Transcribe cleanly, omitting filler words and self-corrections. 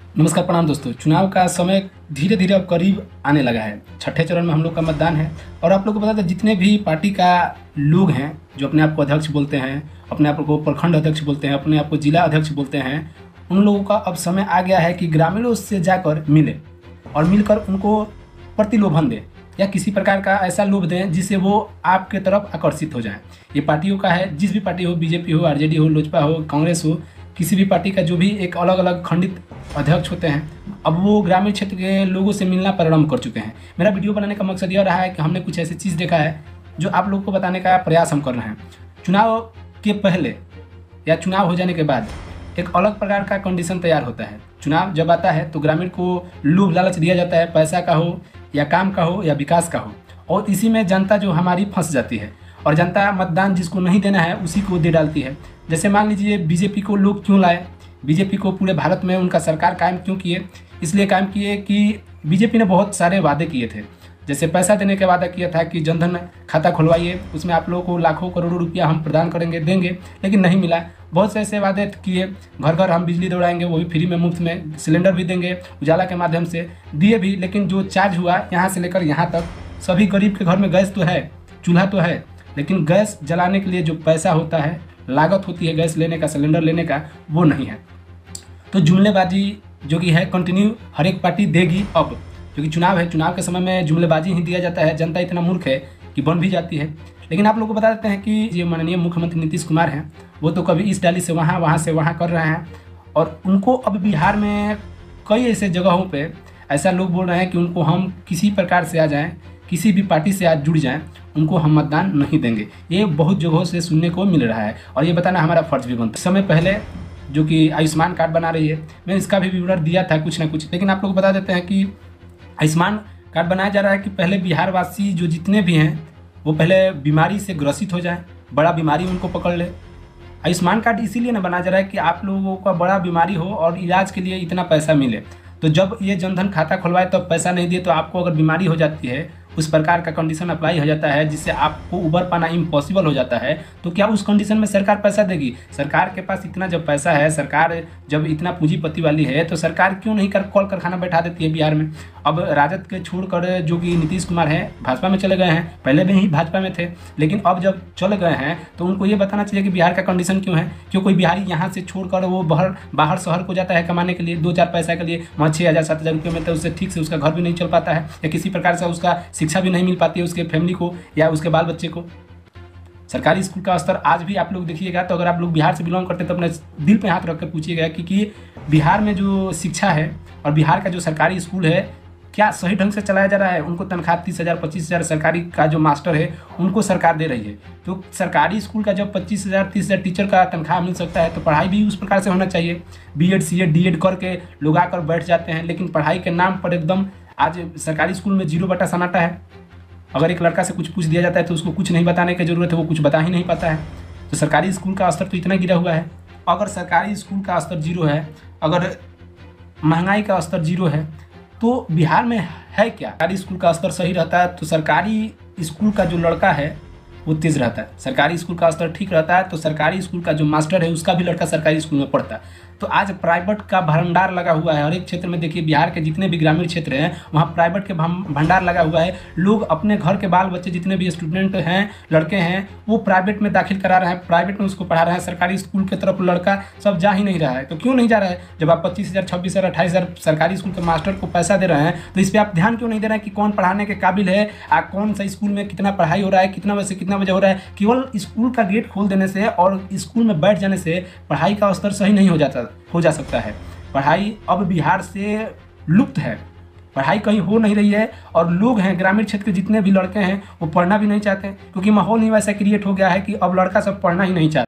नमस्कार, प्रणाम दोस्तों। चुनाव का समय धीरे धीरे अब करीब आने लगा है। छठे चरण में हम लोग का मतदान है और आप लोग को पता था जितने भी पार्टी का लोग हैं जो अपने आप को अध्यक्ष बोलते हैं, अपने आप को प्रखंड अध्यक्ष बोलते हैं, अपने आप को जिला अध्यक्ष बोलते हैं, उन लोगों का अब समय आ गया है कि ग्रामीणों से जाकर मिले और मिलकर उनको प्रतिलोभन दें या किसी प्रकार का ऐसा लोभ दें जिससे वो आपके तरफ आकर्षित हो जाएं। ये पार्टियों का है, जिस भी पार्टी हो, बीजेपी हो, आरजेडी हो, लोजपा हो, कांग्रेस हो, किसी भी पार्टी का जो भी एक अलग अलग खंडित अध्यक्ष होते हैं, अब वो ग्रामीण क्षेत्र के लोगों से मिलना प्रारंभ कर चुके हैं। मेरा वीडियो बनाने का मकसद यह रहा है कि हमने कुछ ऐसी चीज़ देखा है जो आप लोगों को बताने का प्रयास हम कर रहे हैं। चुनाव के पहले या चुनाव हो जाने के बाद एक अलग प्रकार का कंडीशन तैयार होता है। चुनाव जब आता है तो ग्रामीण को लोभ लालच दिया जाता है, पैसा का हो या काम का हो या विकास का हो, और इसी में जनता जो हमारी फंस जाती है और जनता मतदान जिसको नहीं देना है उसी को दे डालती है। जैसे मान लीजिए बीजेपी को लोग क्यों लाए, बीजेपी को पूरे भारत में उनका सरकार कायम क्यों किए? इसलिए कायम किए कि बीजेपी ने बहुत सारे वादे किए थे। जैसे पैसा देने का वादा किया था कि जनधन खाता खुलवाइए, उसमें आप लोगों को लाखों करोड़ों रुपया हम प्रदान करेंगे, देंगे, लेकिन नहीं मिला। बहुत से ऐसे वादे किए, घर घर हम बिजली दौड़ाएंगे, वो भी फ्री में, मुफ्त में, सिलेंडर भी देंगे, उजाला के माध्यम से दिए भी, लेकिन जो चार्ज हुआ यहाँ से लेकर यहाँ तक, सभी गरीब के घर में गैस तो है, चूल्हा तो है, लेकिन गैस जलाने के लिए जो पैसा होता है, लागत होती है गैस लेने का, सिलेंडर लेने का, वो नहीं है। तो जुमलेबाजी जो कि है कंटिन्यू हर एक पार्टी देगी। अब क्योंकि चुनाव है, चुनाव के समय में जुमलेबाजी ही दिया जाता है। जनता इतना मूर्ख है कि बन भी जाती है। लेकिन आप लोगों को बता देते हैं कि ये माननीय मुख्यमंत्री नीतीश कुमार हैं, वो तो कभी इस डाली से वहाँ, वहाँ से वहाँ कर रहे हैं, और उनको अब बिहार में कई ऐसे जगहों पे ऐसा लोग बोल रहे हैं कि उनको हम किसी प्रकार से आ जाएं, किसी भी पार्टी से आज जुड़ जाएं, उनको हम मतदान नहीं देंगे। ये बहुत जगहों से सुनने को मिल रहा है और ये बताना हमारा फर्ज भी बनता है। समय पहले जो कि आयुष्मान कार्ड बना रही है, मैं इसका भी विवरण दिया था कुछ ना कुछ, लेकिन आप लोग बता देते हैं कि आयुष्मान कार्ड बनाया जा रहा है कि पहले बिहार वासी जो जितने भी हैं वो पहले बीमारी से ग्रसित हो जाए, बड़ा बीमारी उनको पकड़ ले। आयुष्मान कार्ड इसीलिए ना बनाया जा रहा है कि आप लोगों का बड़ा बीमारी हो और इलाज के लिए इतना पैसा मिले। तो जब ये जनधन खाता खुलवाए तब पैसा नहीं दिए तो आपको अगर बीमारी हो जाती है, उस प्रकार का कंडीशन अप्लाई हो जाता है जिससे आपको उबर पाना इम्पॉसिबल हो जाता है, तो क्या उस कंडीशन में सरकार पैसा देगी? सरकार के पास इतना जब पैसा है, सरकार जब इतना पूंजीपति वाली है, तो सरकार क्यों नहीं कॉल कारखाना बैठा देती है बिहार में? अब राजद के छोड़कर जो कि नीतीश कुमार हैं भाजपा में चले गए हैं, पहले भी ही भाजपा में थे, लेकिन अब जब चले गए हैं तो उनको ये बताना चाहिए कि बिहार का कंडीशन क्यों है। क्यों कोई बिहारी यहाँ से छोड़कर वो बाहर शहर को जाता है कमाने के लिए, 2-4 पैसा के लिए, वहाँ 6,000-7,000 रुपये में, तो उससे ठीक से उसका घर भी नहीं चल पाता है या किसी प्रकार से उसका शिक्षा भी नहीं मिल पाती है उसके फैमिली को या उसके बाल बच्चे को। सरकारी स्कूल का स्तर आज भी आप लोग देखिएगा तो अगर आप लोग बिहार से बिलोंग करते हैं तो अपने दिल पे हाथ रख कर पूछिएगा कि बिहार में जो शिक्षा है और बिहार का जो सरकारी स्कूल है क्या सही ढंग से चलाया जा रहा है? उनको तनख्वाह 30,000 25,000 सरकारी का जो मास्टर है उनको सरकार दे रही है। तो सरकारी स्कूल का जब 25,000 30,000 टीचर का तनख्वाह मिल सकता है तो पढ़ाई भी उस प्रकार से होना चाहिए। बीएड सीएड डीएड करके लोग आकर बैठ जाते हैं, लेकिन पढ़ाई के नाम पर एकदम आज सरकारी स्कूल में 0 बटा सन्नाटा है। अगर एक लड़का से कुछ पूछ दिया जाता है तो उसको कुछ नहीं बताने की जरूरत है, वो कुछ बता ही नहीं पाता है। तो सरकारी स्कूल का स्तर तो इतना गिरा हुआ है। अगर सरकारी स्कूल का स्तर 0 है, अगर महंगाई का स्तर 0 है, तो बिहार में है क्या? सरकारी स्कूल का स्तर सही रहता है तो सरकारी स्कूल का जो लड़का है वो तेज रहता है। सरकारी स्कूल का स्तर ठीक रहता है तो सरकारी स्कूल का जो मास्टर है उसका भी लड़का सरकारी स्कूल में पढ़ता है। तो आज प्राइवेट का भंडार लगा हुआ है हर एक क्षेत्र में। देखिए बिहार के जितने भी ग्रामीण क्षेत्र हैं वहाँ प्राइवेट के भंडार लगा हुआ है। लोग अपने घर के बाल बच्चे जितने भी स्टूडेंट हैं, लड़के हैं, वो प्राइवेट में दाखिल करा रहे हैं, प्राइवेट में उसको पढ़ा रहे हैं। सरकारी स्कूल की तरफ लड़का सब जा ही नहीं रहा है। तो क्यों नहीं जा रहा है? जब आप 25,000 26,000 28,000 सरकारी स्कूल के मास्टर को पैसा दे रहे हैं तो इस पर आप ध्यान क्यों नहीं दे रहे हैं कि कौन पढ़ाने के काबिल है, कौन सा स्कूल में कितना पढ़ाई हो रहा है, कितना बजे से कितना बजे हो रहा है। केवल स्कूल का गेट खोल देने से और स्कूल में बैठ जाने से पढ़ाई का स्तर सही नहीं हो जा सकता है। पढ़ाई अब बिहार से लुप्त है, पढ़ाई कहीं हो नहीं रही है और लोग हैं ग्रामीण क्षेत्र के जितने भी लड़के हैं वो पढ़ना भी नहीं चाहते क्योंकि माहौल ही वैसा क्रिएट हो गया है कि अब लड़का सब पढ़ना ही नहीं चाहता।